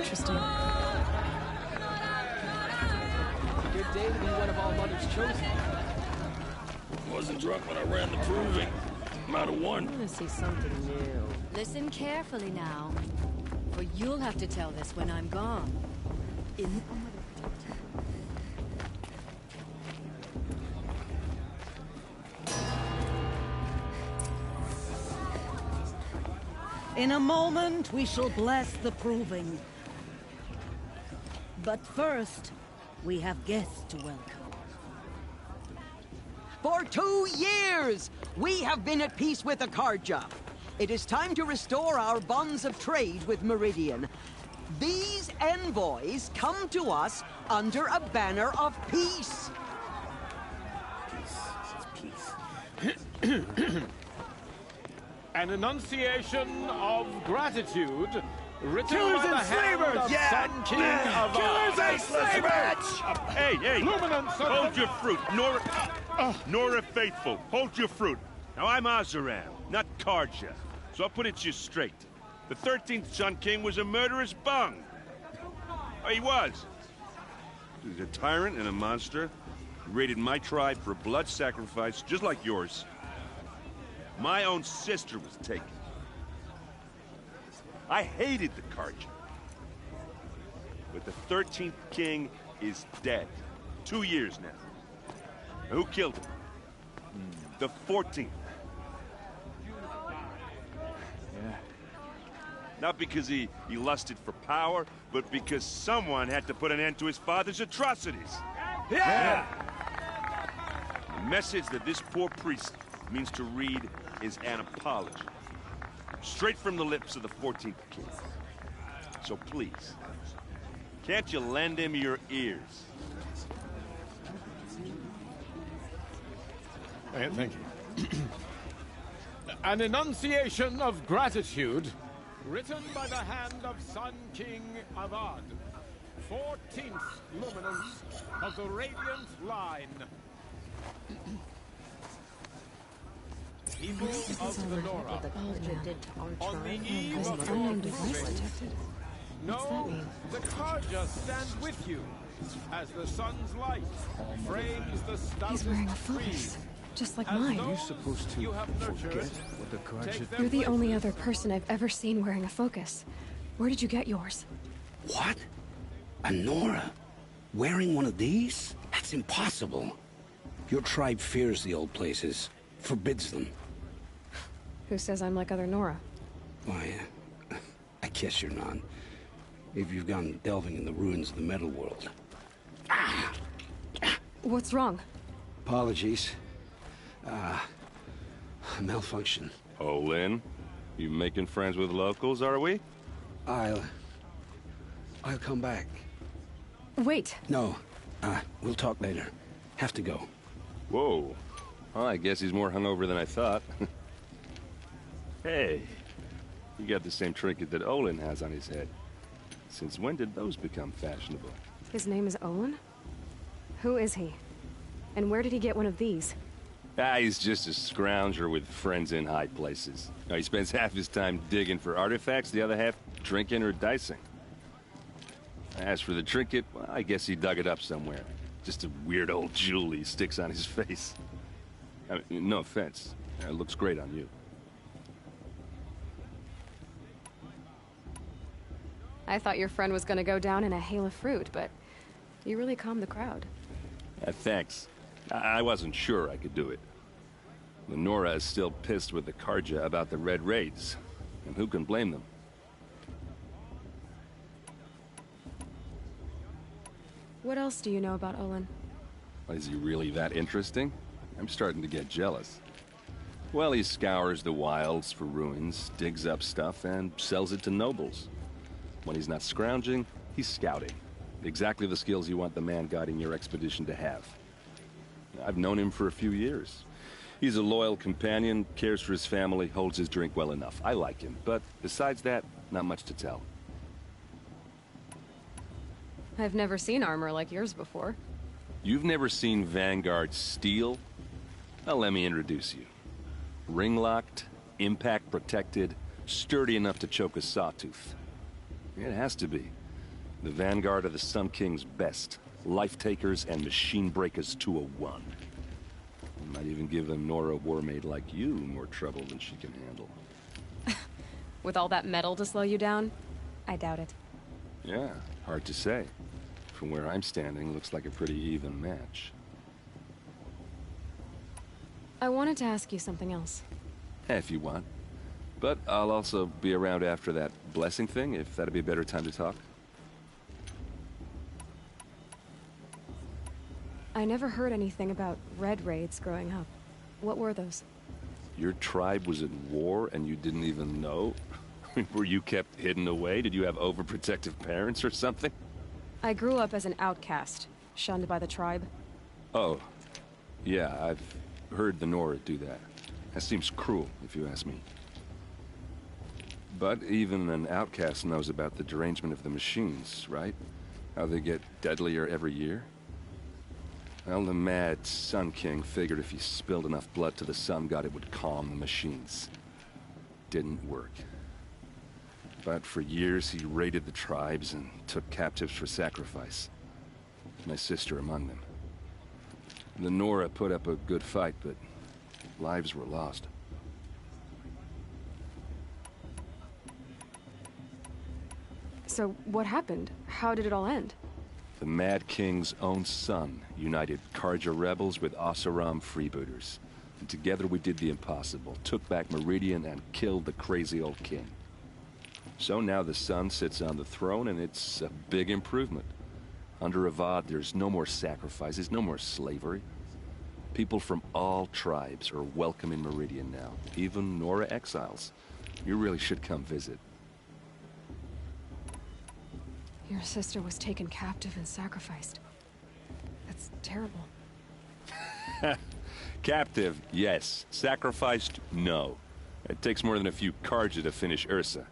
Interesting. Good day to be one of All Mother's chosen. Wasn't drunk when I ran the proving. I'm out of one. I want to see something new. Listen carefully now, for you'll have to tell this when I'm gone. In In a moment, we shall bless the proving. But first, we have guests to welcome. For 2 years, we have been at peace with Akarja. It is time to restore our bonds of trade with Meridian. These envoys come to us under a banner of peace. An enunciation of gratitude written Killers by the and hand slavers! of Sun King of Killers and slavers! Hey, hey! Luminance Hold your fruit, Nora Faithful. Hold your fruit. Now I'm Azaram, not Karja, so I'll put it to you straight. The 13th Sun King was a murderous bung. Oh, he was. He's a tyrant and a monster. He raided my tribe for a blood sacrifice, just like yours. My own sister was taken. I hated the Karja. But the 13th king is dead. 2 years now. Who killed him? The 14th. Yeah. Not because he lusted for power, but because someone had to put an end to his father's atrocities. Yeah! The message that this poor priest means to read is an apology. Straight from the lips of the 14th king. So please, can't you lend him your ears? Thank you. An enunciation of gratitude written by the hand of Sun King Avad, 14th luminance of the Radiant Line. People of the Nora, on the eve of your proving, know the Karja stand with you as the sun's light frames the stoutest He's wearing a focus, tree. just like As mine. those You're supposed to you have nurtured, forget what the Karja take did. their You're the only places. other person I've ever seen wearing a focus. Where did you get yours? What? A Nora? Wearing one of these? That's impossible. Your tribe fears the old places, forbids them. Who says I'm like other Nora? Why, I guess you're not. If you've gone delving in the ruins of the metal world. What's wrong? Apologies. Malfunction. Oh, Lynn, you making friends with locals, are we? I'll come back. Wait. No, we'll talk later. Have to go. Whoa. Well, I guess he's more hungover than I thought. Hey, you got the same trinket that Olin has on his head. Since when did those become fashionable? His name is Olin? Who is he? And where did he get one of these? He's just a scrounger with friends in high places. He spends half his time digging for artifacts, the other half drinking or dicing. As for the trinket, well, I guess he dug it up somewhere. Just a weird old jewel he sticks on his face. I mean, no offense. It looks great on you. I thought your friend was gonna go down in a hail of fruit, but you really calmed the crowd. Thanks. I wasn't sure I could do it. Lenora is still pissed with the Karja about the Red Raids, and who can blame them? What else do you know about Olin? Is he really that interesting? I'm starting to get jealous. Well, he scours the wilds for ruins, digs up stuff, and sells it to nobles. When he's not scrounging, he's scouting. Exactly the skills you want the man guiding your expedition to have. I've known him for a few years. He's a loyal companion, cares for his family, holds his drink well enough. I like him, but besides that, not much to tell. I've never seen armor like yours before. You've never seen Vanguard steel? Well, let me introduce you. Ring-locked, impact-protected, sturdy enough to choke a sawtooth. It has to be. The vanguard of the Sun King's best. Life takers and machine breakers to a one. Might even give a Nora warmaid like you more trouble than she can handle. With all that metal to slow you down? I doubt it. Yeah, hard to say. From where I'm standing, looks like a pretty even match. I wanted to ask you something else. If you want. But I'll also be around after that blessing thing, if that'd be a better time to talk. I never heard anything about red raids growing up. What were those? Your tribe was at war and you didn't even know? Were you kept hidden away? Did you have overprotective parents or something? I grew up as an outcast, shunned by the tribe. Oh, yeah, I've heard the Nora do that. That seems cruel, if you ask me. But even an outcast knows about the derangement of the machines, right? How they get deadlier every year? Well, the mad Sun King figured if he spilled enough blood to the Sun God, it would calm the machines. Didn't work. But for years, he raided the tribes and took captives for sacrifice. My sister among them. The Nora put up a good fight, but lives were lost. So, what happened? How did it all end? The Mad King's own son united Karja rebels with Oseram freebooters. And together we did the impossible, took back Meridian and killed the crazy old king. So now the son sits on the throne and it's a big improvement. Under Avad, there's no more sacrifices, no more slavery. People from all tribes are welcome in Meridian now, even Nora exiles. You really should come visit. Your sister was taken captive and sacrificed. That's terrible. Captive, yes. Sacrificed, no. It takes more than a few Karja to finish Ursa.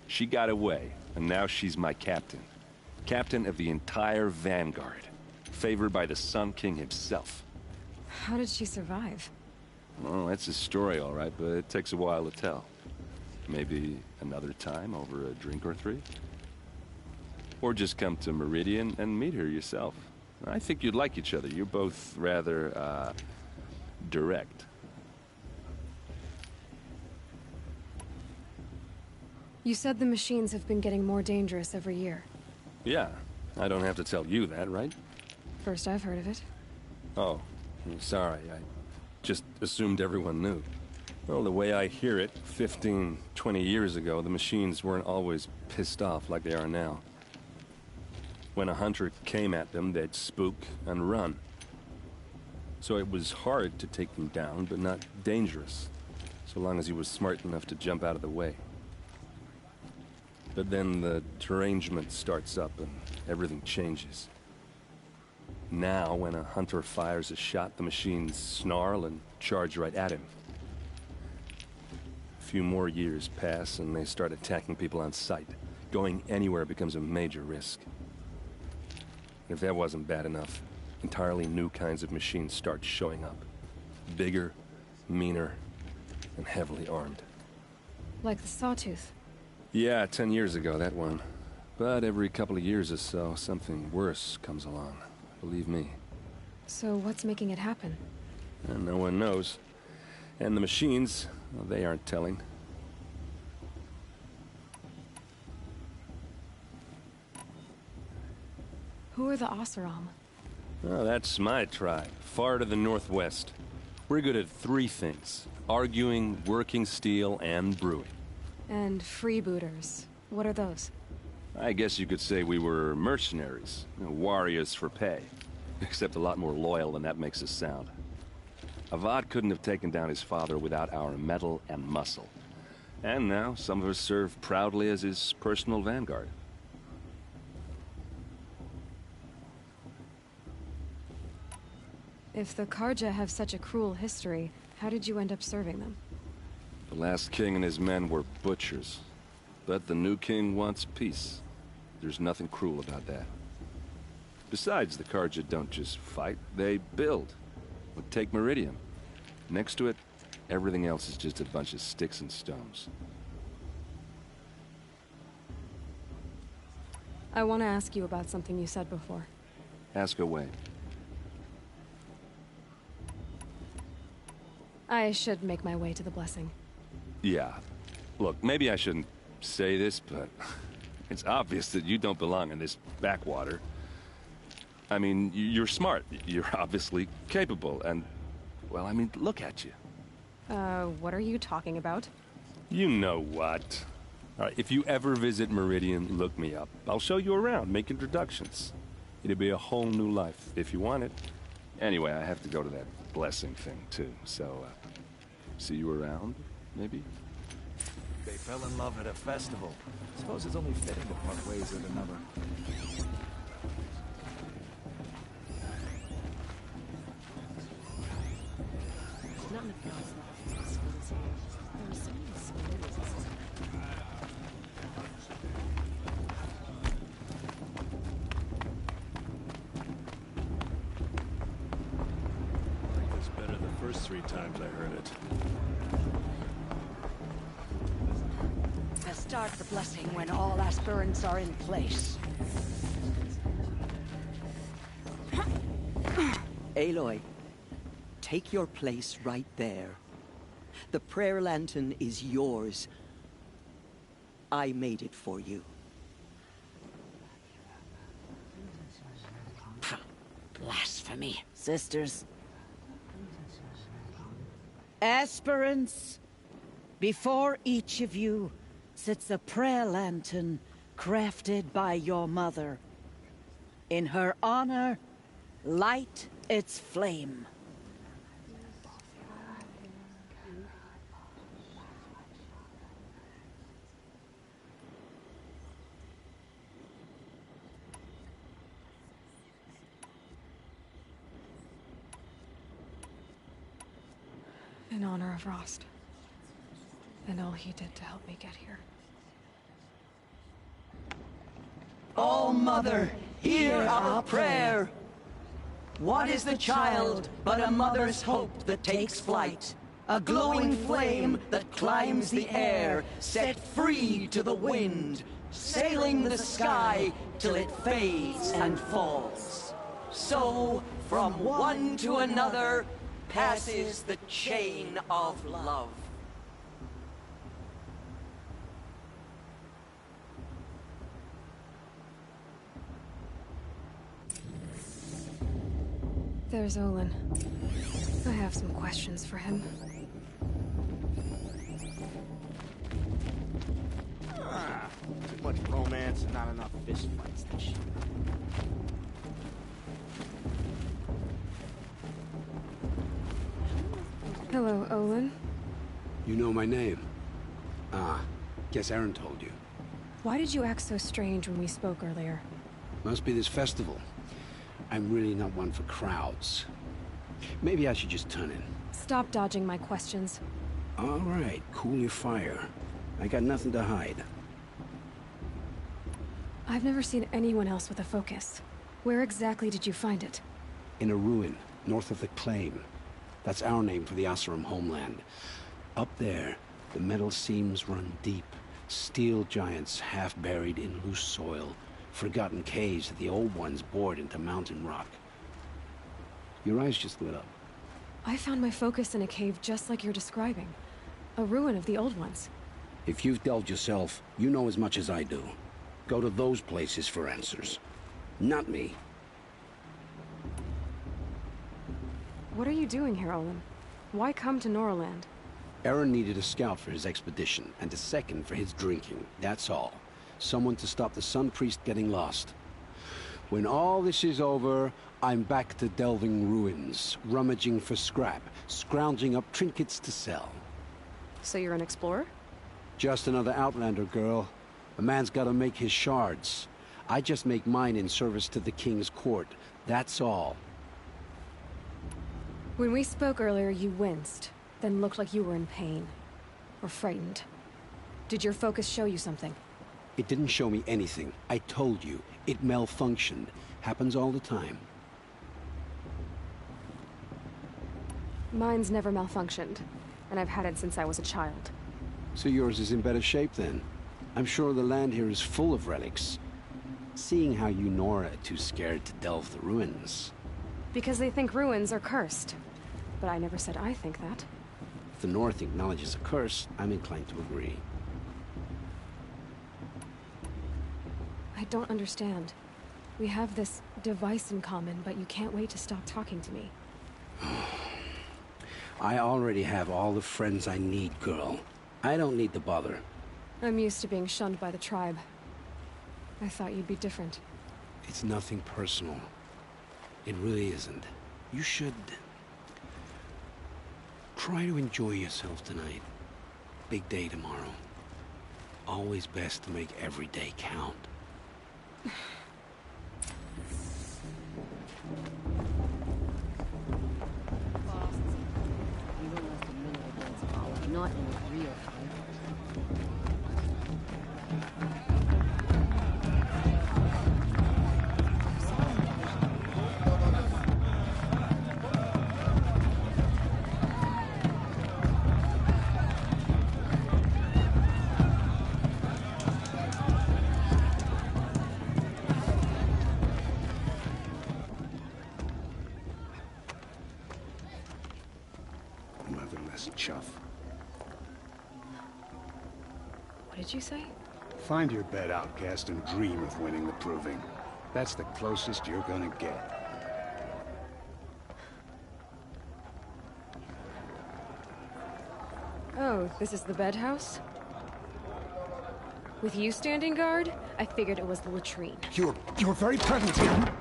She got away, and now she's my captain. Captain of the entire Vanguard. Favored by the Sun King himself. How did she survive? Well, that's a story, all right, but it takes a while to tell. Maybe another time over a drink or three? Or just come to Meridian and meet her yourself. I think you'd like each other. You're both rather, direct. You said the machines have been getting more dangerous every year. Yeah, I don't have to tell you that, right? First I've heard of it. Oh, I'm sorry. I just assumed everyone knew. Well, the way I hear it, 15, 20 years ago, the machines weren't always pissed off like they are now. When a hunter came at them, they'd spook and run. So it was hard to take them down, but not dangerous, so long as he was smart enough to jump out of the way. But then the derangement starts up and everything changes. Now, when a hunter fires a shot, the machines snarl and charge right at him. A few more years pass and they start attacking people on sight. Going anywhere becomes a major risk. If that wasn't bad enough, entirely new kinds of machines start showing up. Bigger, meaner, and heavily armed. Like the Sawtooth. Yeah, 10 years ago, that one. But every couple of years or so, something worse comes along. Believe me. So what's making it happen? And no one knows. And the machines, well, they aren't telling. Who are the Oseram? Oh, that's my tribe, far to the northwest. We're good at three things. Arguing, working steel, and brewing. And freebooters. What are those? I guess you could say we were mercenaries. Warriors for pay. Except a lot more loyal than that makes us sound. Avad couldn't have taken down his father without our metal and muscle. And now, some of us serve proudly as his personal vanguard. If the Karja have such a cruel history, how did you end up serving them? The last king and his men were butchers. But the new king wants peace. There's nothing cruel about that. Besides, the Karja don't just fight, they build. Take Meridian. Next to it, everything else is just a bunch of sticks and stones. I want to ask you about something you said before. Ask away. I should make my way to the blessing. Yeah. Look, maybe I shouldn't say this, but it's obvious that you don't belong in this backwater. I mean, you're smart. You're obviously capable, and, well, I mean, look at you. What are you talking about? You know what. All right, if you ever visit Meridian, look me up. I'll show you around, make introductions. It'll be a whole new life, if you want it. Anyway, I have to go to that blessing thing, too, so, see you around, maybe? They fell in love at a festival. Suppose it's only fitting to part ways with another. Not in the past. There are so many similarities. I like this better the first 3 times I heard it. Start the blessing when all aspirants are in place. Aloy, take your place right there. The prayer lantern is yours. I made it for you. Blasphemy. Sisters. Aspirants, before each of you sits a prayer lantern crafted by your mother. In her honor, light its flame. In honor of Rost. And all he did to help me get here. Oh, Mother, hear our prayer. What is the child but a mother's hope that takes flight? A glowing flame that climbs the air, set free to the wind, sailing the sky till it fades and falls. So, from one to another, passes the chain of love. There's Olin. I have some questions for him. Too much romance and not enough fist fights this shit. Hello, Olin. You know my name? Ah, guess Aaron told you. Why did you act so strange when we spoke earlier? Must be this festival. I'm really not one for crowds. Maybe I should just turn in. Stop dodging my questions. All right, cool your fire. I got nothing to hide. I've never seen anyone else with a focus. Where exactly did you find it? In a ruin, north of the Claim. That's our name for the Oseram homeland. Up there, the metal seams run deep. Steel giants half buried in loose soil. Forgotten caves that the old ones bored into mountain rock. Your eyes just lit up. I found my focus in a cave just like you're describing. A ruin of the old ones. If you've delved yourself, you know as much as I do. Go to those places for answers. Not me. What are you doing here, Olin? Why come to Norland? Aaron needed a scout for his expedition, and a second for his drinking. That's all. Someone to stop the Sun Priest getting lost. When all this is over, I'm back to delving ruins, rummaging for scrap, scrounging up trinkets to sell. So you're an explorer? Just another Outlander, girl. A man's gotta make his shards. I just make mine in service to the King's court. That's all. When we spoke earlier, you winced, then looked like you were in pain. Or frightened. Did your focus show you something? It didn't show me anything. I told you. It malfunctioned. Happens all the time. Mine's never malfunctioned, and I've had it since I was a child. So yours is in better shape then? I'm sure the land here is full of relics. Seeing how you Nora are too scared to delve the ruins. Because they think ruins are cursed. But I never said I think that. If the North acknowledges a curse, I'm inclined to agree. I don't understand. We have this device in common, but you can't wait to stop talking to me. I already have all the friends I need, girl. I don't need the bother. I'm used to being shunned by the tribe. I thought you'd be different. It's nothing personal. It really isn't. You should... try to enjoy yourself tonight. Big day tomorrow. Always best to make every day count. Not in a real fight. Motherless chuff. What did you say? Find your bed, outcast, and dream of winning the proving. That's the closest you're gonna get. Oh, this is the bedhouse? With you standing guard, I figured it was the latrine. You're very present here.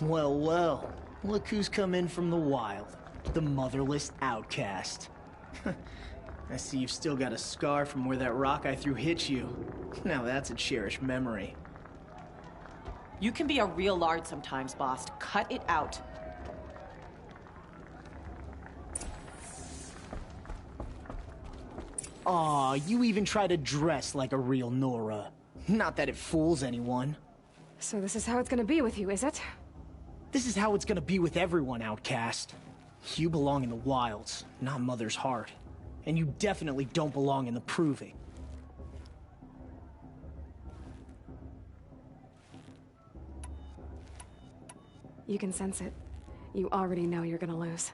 Well, well. Look who's come in from the wild. The motherless outcast. I see you've still got a scar from where that rock I threw hit you. Now that's a cherished memory. You can be a real lard sometimes, boss. Cut it out. Aw, you even try to dress like a real Nora. Not that it fools anyone. So this is how it's gonna be with you, is it? This is how it's gonna be with everyone, outcast. You belong in the wilds, not Mother's heart. And you definitely don't belong in the proving. You can sense it. You already know you're gonna lose.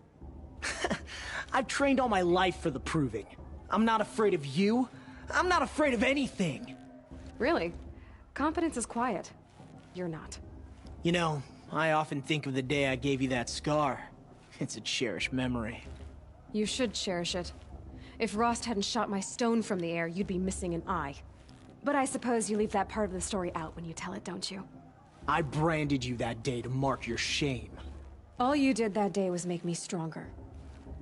I've trained all my life for the proving. I'm not afraid of you. I'm not afraid of anything. Really? Confidence is quiet. You're not. You know, I often think of the day I gave you that scar. It's a cherished memory. You should cherish it. If Rost hadn't shot my stone from the air, you'd be missing an eye. But I suppose you leave that part of the story out when you tell it, don't you? I branded you that day to mark your shame. All you did that day was make me stronger.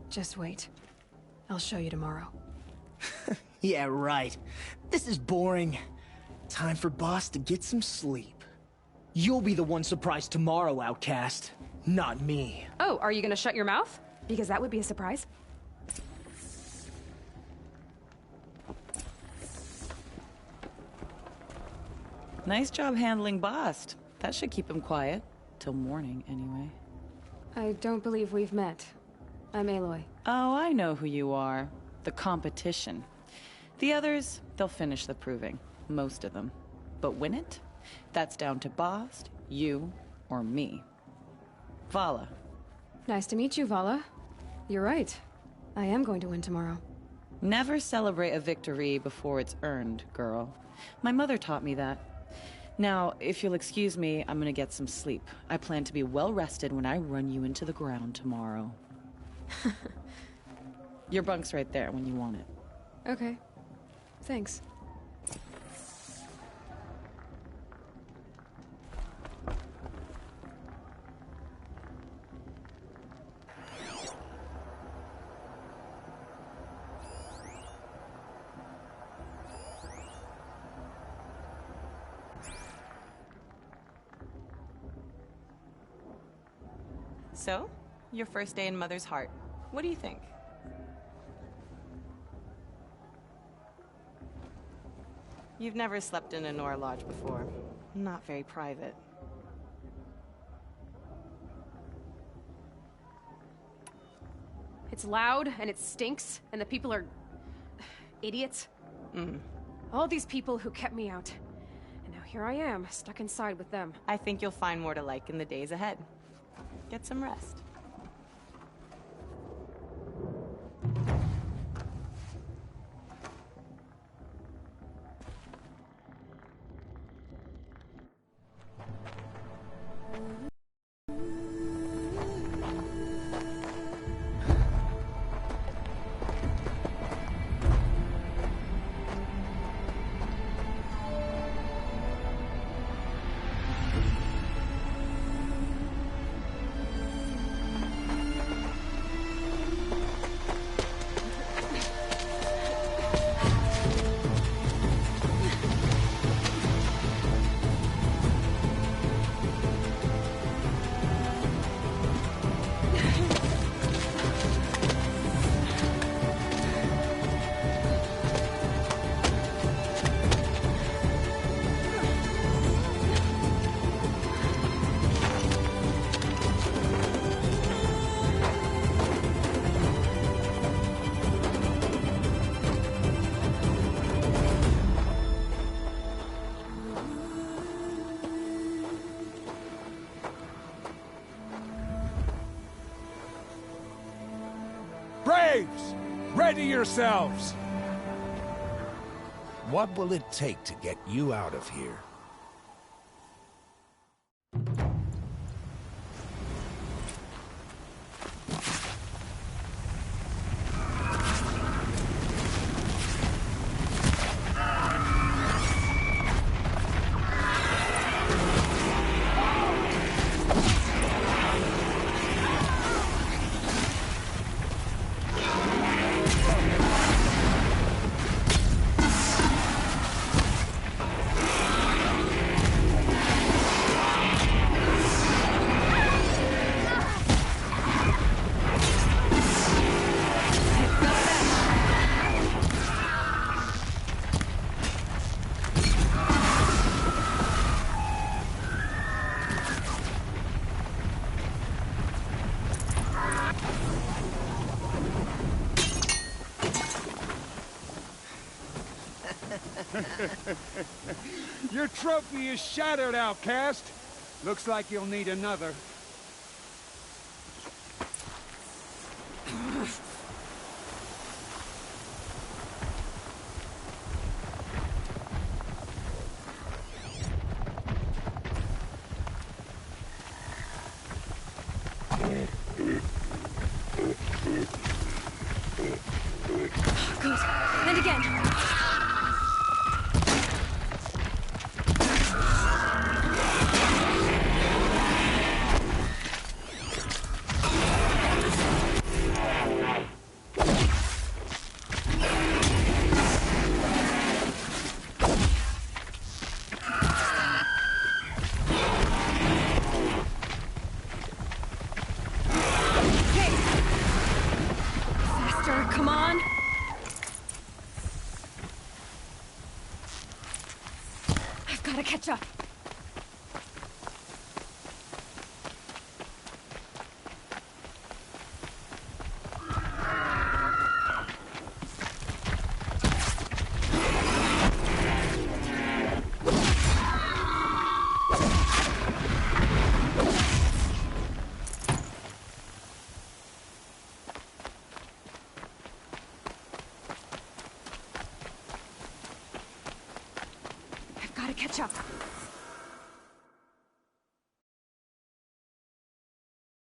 Just wait. I'll show you tomorrow. Yeah, right. This is boring. Time for Boss to get some sleep. You'll be the one surprised tomorrow, outcast. Not me. Oh, are you gonna shut your mouth? Because that would be a surprise. Nice job handling Bast. That should keep him quiet. Till morning, anyway. I don't believe we've met. I'm Aloy. Oh, I know who you are. The competition. The others, they'll finish the proving. Most of them. But win it? That's down to Bast, you, or me. Vala. Nice to meet you, Vala. You're right. I am going to win tomorrow. Never celebrate a victory before it's earned, girl. My mother taught me that. Now, if you'll excuse me, I'm gonna get some sleep. I plan to be well rested when I run you into the ground tomorrow. Your bunk's right there when you want it. Okay. Thanks. So, your first day in Mother's heart. What do you think? You've never slept in a Nora lodge before. Not very private. It's loud, and it stinks, and the people are... idiots. All these people who kept me out. And now here I am, stuck inside with them. I think you'll find more to like in the days ahead. Get some rest. Braves! Ready yourselves! What will it take to get you out of here? Your trophy is shattered, outcast. Looks like you'll need another. Good. And again. Come on! I've got to catch up. Catch up.